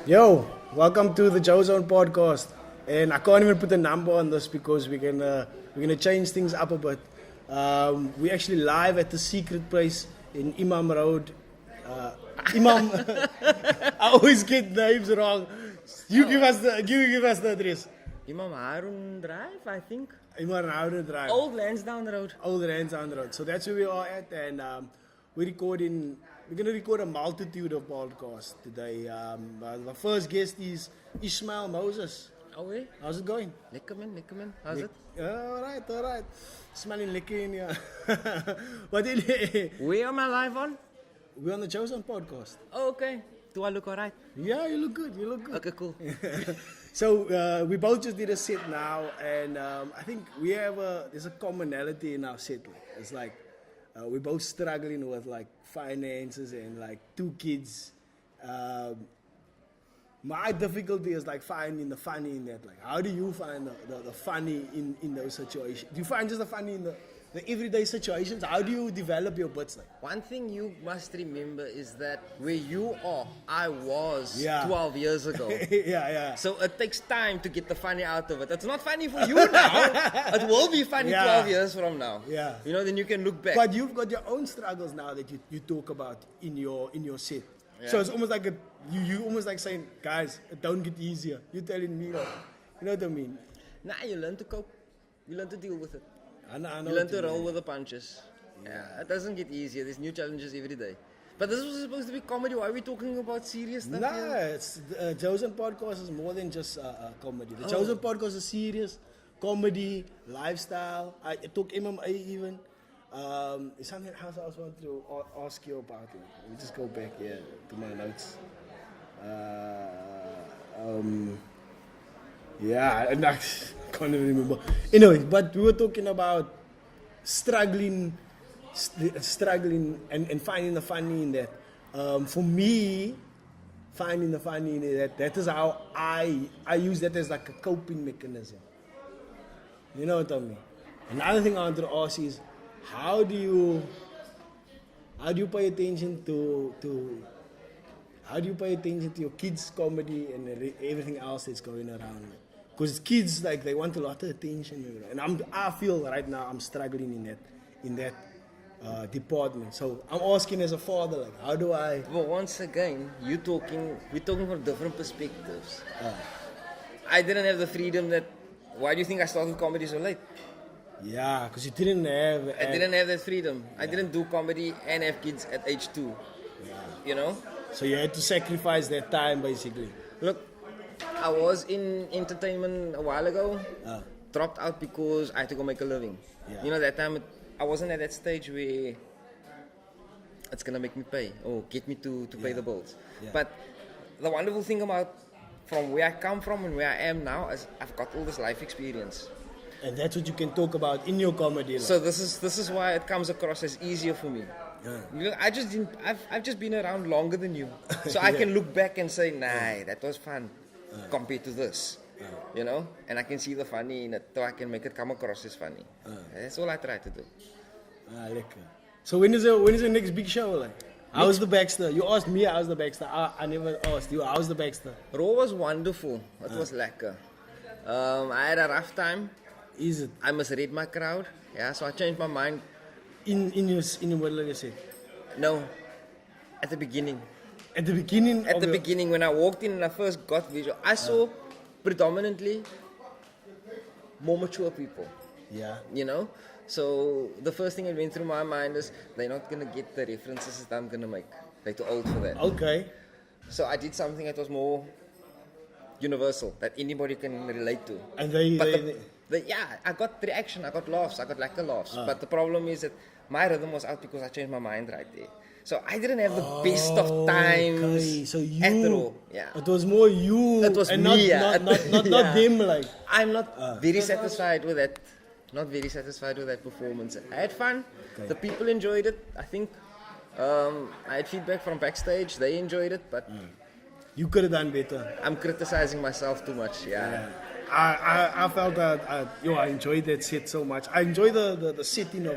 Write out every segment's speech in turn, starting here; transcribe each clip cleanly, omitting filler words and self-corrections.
Yo, welcome to the Joe Zone podcast. And I can't even put a number on this because we're gonna change things up a bit. We're actually live at the secret place in Imam Road. Imam, I always get names wrong. You give us the address. Imam Harun Drive, I think. Imam Road Drive. Old lands down the road. Old Rands down the road. So that's where we are at, and we're going to record a multitude of podcasts today. The first guest is Ismail Moses. Oh, yeah? How's it going? Lekker man. How's it? All right. Smelling liquor in here. But anyway, Where am I live on? we're on the Chosen podcast. Oh, okay. Do I look alright? Yeah, you look good. Okay, cool. So we both just did a set now, and I think there's a commonality in our set. It's like we're both struggling with like finances and like two kids. My difficulty is like finding the funny in that. Like, how do you find the funny in those situations? Do you find just the funny in the everyday situations? How do you develop your bits like? One thing you must remember is that where you are, I was Yeah. 12 years ago. yeah. So it takes time to get the funny out of it. It's not funny for you now. It will be funny Yeah. 12 years from now. Yeah. You know, then you can look back. But you've got your own struggles now that you talk about in your set. Yeah. So it's almost like you almost like saying, guys, it don't get easier. You're telling me, like, you know what I mean? Nah, you learn to cope. You learn to deal with it. I know You learn what to you roll mean. with the punches. Yeah, it doesn't get easier. There's new challenges every day. But this was supposed to be comedy. Why are we talking about serious stuff Nah, here? it's Chosen Podcast is more than just comedy. The Oh. Chosen Podcast is serious, comedy, lifestyle. I talk MMA even. It's something else I was wanting to ask you about. Let me just go back here to my notes. Yeah, and I can't even remember. Anyway, but we were talking about struggling and finding the funny in that. For me, finding the funny in that is how I use that as like a coping mechanism. You know what I mean? Another thing I want to ask is, how do you pay attention to how do you pay attention to your kids' comedy and everything else that's going around? Because kids, like, they want a lot of attention, you know? And I feel right now I'm struggling in that department. So I'm asking as a father, like, how do I? But once again, we're talking from different perspectives. I didn't have the freedom that. Why do you think I started comedy so late? Yeah, because you didn't have. I didn't have that freedom. I didn't do comedy and have kids at age 2. You know? So you had to sacrifice that time, basically. Look, I was in entertainment a while ago. Ah. Dropped out because I had to go make a living. Yeah. You know, that time I wasn't at that stage where it's gonna make me pay or get me to pay the bills. Yeah. But the wonderful thing about from where I come from and where I am now is I've got all this life experience. And that's what you can talk about in your comedy. Like. So this is why it comes across as easier for me. Yeah. You know, I've just been around longer than you, so I can look back and say, nah, that was fun compared to this. You know, and I can see the funny in it, so I can make it come across as funny. That's all I try to do. Lekker. So when is the next big show? Like, how's the Baxter? You asked me how's the Baxter. I never asked you how's the Baxter. Raw was wonderful. It was lekker. I had a rough time. Is it I misread my crowd. Yeah, so I changed my mind. in your middle of your set? No, at the beginning. At the beginning. At of the your- beginning, when I walked in and I first got visual, I saw predominantly more mature people. Yeah. You know, so the first thing that went through my mind is they're not gonna get the references that I'm gonna make. They're too old for that. Okay. So I did something that was more universal, that anybody can relate to. And they. But they yeah, I got reaction, I got laughs, I got lekker laughs. But the problem is that my rhythm was out because I changed my mind right there. So I didn't have the best of times Okay. So you. at all. Yeah. It was more you. It was and me, Not, yeah. not Yeah. them. Like. I'm not very satisfied with that. Not very satisfied with that performance. I had fun. Okay. The people enjoyed it. I think I had feedback from backstage. They enjoyed it, but You could have done better. I'm criticizing myself too much. Yeah. I felt that I enjoyed that set so much. I enjoyed the setting of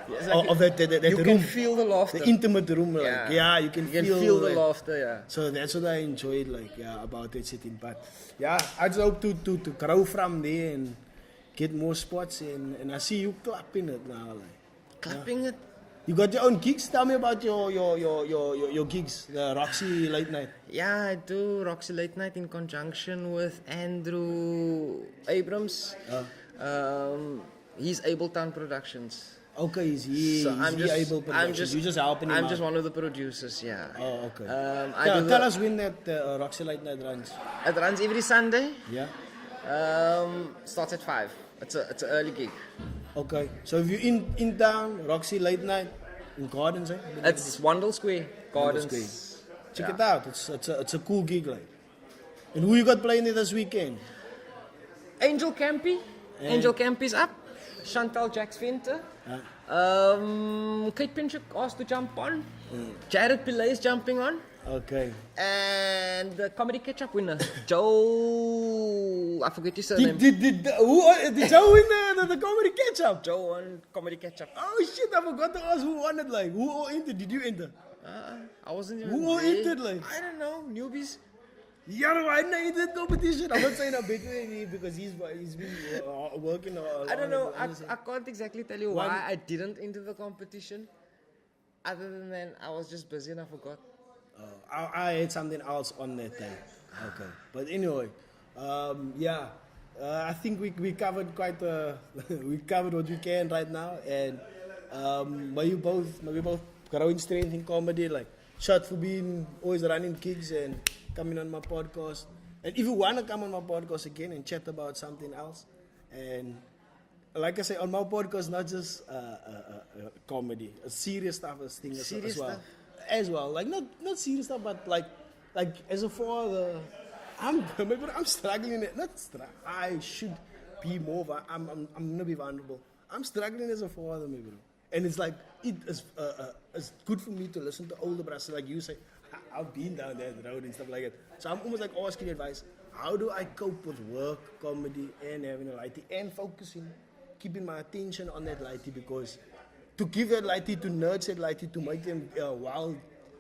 It's of that you room. can feel the laughter. The intimate room, like, yeah, you can feel the like, laughter, yeah. So that's what I enjoyed, like, yeah, about that sitting. But yeah, I just hope to grow from there and get more spots in. And I see you clapping it now, like. Clapping it. You got your own gigs? Tell me about your gigs, the Roxy Late Night. Yeah, I do Roxy Late Night in conjunction with Andrew Abrams. He's Abletown Productions. Okay, he's able Productions. You just helping him I'm out. just one of the producers, yeah. Oh, okay. Tell us when that Roxy Late Night runs. It runs every Sunday. Yeah. Starts at 5. It's an early gig. Okay. So if you're in town, Roxy Late Night in Gardens, eh? It's Wandle Square Gardens. Square. Check it out. It's a cool gig, like. And who you got playing it this weekend? Angel Campy. Angel Campy's up. Chantal Jax Venter. Kate Pinchuk asked to jump on. Jared Pillay is jumping on. Okay. And the Comedy Ketchup winner, Joe. I forget his surname. Did Joe win the Comedy Ketchup? Joe won Comedy Ketchup. Oh shit! I forgot to ask who won it. Like, who all entered? Did you enter? I wasn't even Who all there. entered? Like, I don't know, newbies. yeah, I know he did competition. I'm not saying I'm better than him because he's been working. I don't know. I can't exactly tell you why I didn't enter the competition. Other than that, I was just busy and I forgot. I had something else on that day. Okay, but anyway, yeah, I think we covered quite. We covered what we can right now, and we both growing strength in comedy. Like, shout for being always running gigs and coming on my podcast. And if you wanna come on my podcast again and chat about something else, and like I say, on my podcast, not just comedy, serious stuff as thing as well. As well, like not serious stuff, but like as a father, I'm struggling. I should be more. I'm gonna be vulnerable. I'm struggling as a father, maybe, and it's like it's good for me to listen to older brothers like you say. I've been down that road and stuff like that. So I'm almost like asking advice. How do I cope with work, comedy, and having a lighty and focusing, keeping my attention on that lighty, because to give that lighty, to nurture that lighty, to make them wild,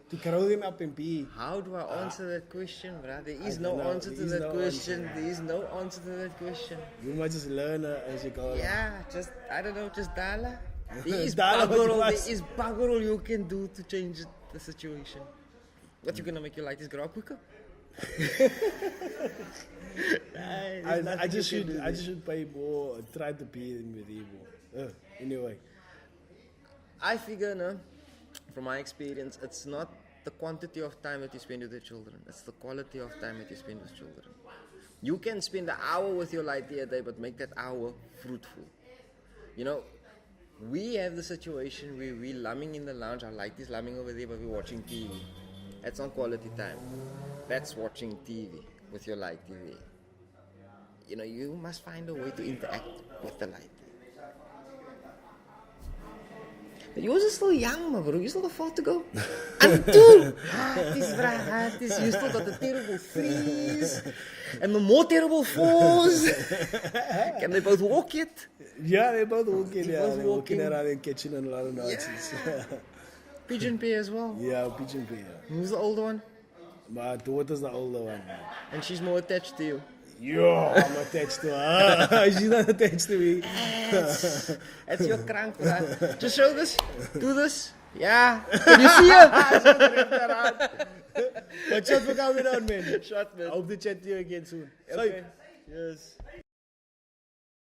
to grow them up and be. How do I answer that question, brother? There is no answer to that question. There is no answer to that question. You might just learn as you go. Yeah, I don't know, just dala. There is Dala bugger all you can do to change the situation. What, you gonna make your lighties grow up quicker? I just should pay more, try to be with you more. Anyway. I figure, no, from my experience, it's not the quantity of time that you spend with your children. It's the quality of time that you spend with children. You can spend an hour with your lighty a day, but make that hour fruitful. You know, we have the situation where we're lumming in the lounge, our light is lumming over there, but we're watching TV. That's not quality time. That's watching TV with your light TV. You know, you must find a way to interact with the light. But yours is still young, my bro. You still got far to go. Until you still got the terrible threes and the more terrible fours. Can they both walk yet? Yeah, they both walking. They're walking around and catching on a lot of nonsense. Yeah. Pigeon Pay as well. Yeah, Pigeon Pay. Who's the older one? My daughter's the older one. And she's more attached to you. Yo, I'm attached to her. She's not attached to me. That's your crank, bro. Just show this. Do this. Yeah. Can you see her? But shot for coming on, man. Shot, man. I hope to chat to you again soon. Okay. Yes.